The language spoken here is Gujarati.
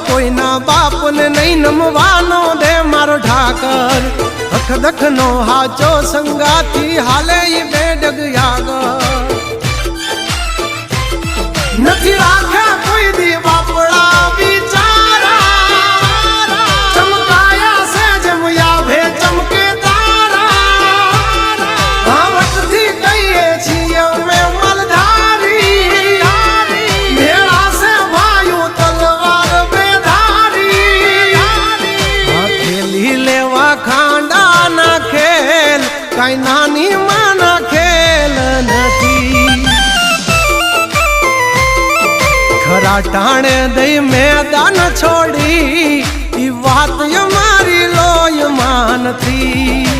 કોઈના બાપને નહીં નમવાનો દે મારો ઠાકર અખદખ નો હાચો સંગાથી હાલે ઈ બેડગ યાગર નથી રાખ્યા કોઈ દી બાપડા બિચારા ચમકાયા છે જેમ યાભે ચમકે તારા ભાવટથી કહીએ છીએ અમે મલધારી ભેળા છે ભાઈઓ તલવાર બેધારી હથેલી લેવા ખાંડા ના ખેલ કઈ નાની માના ખેલ નથી ખરા ટાણે દઈ મેદાન છોડી ઈ વાત મારી લોય માનથી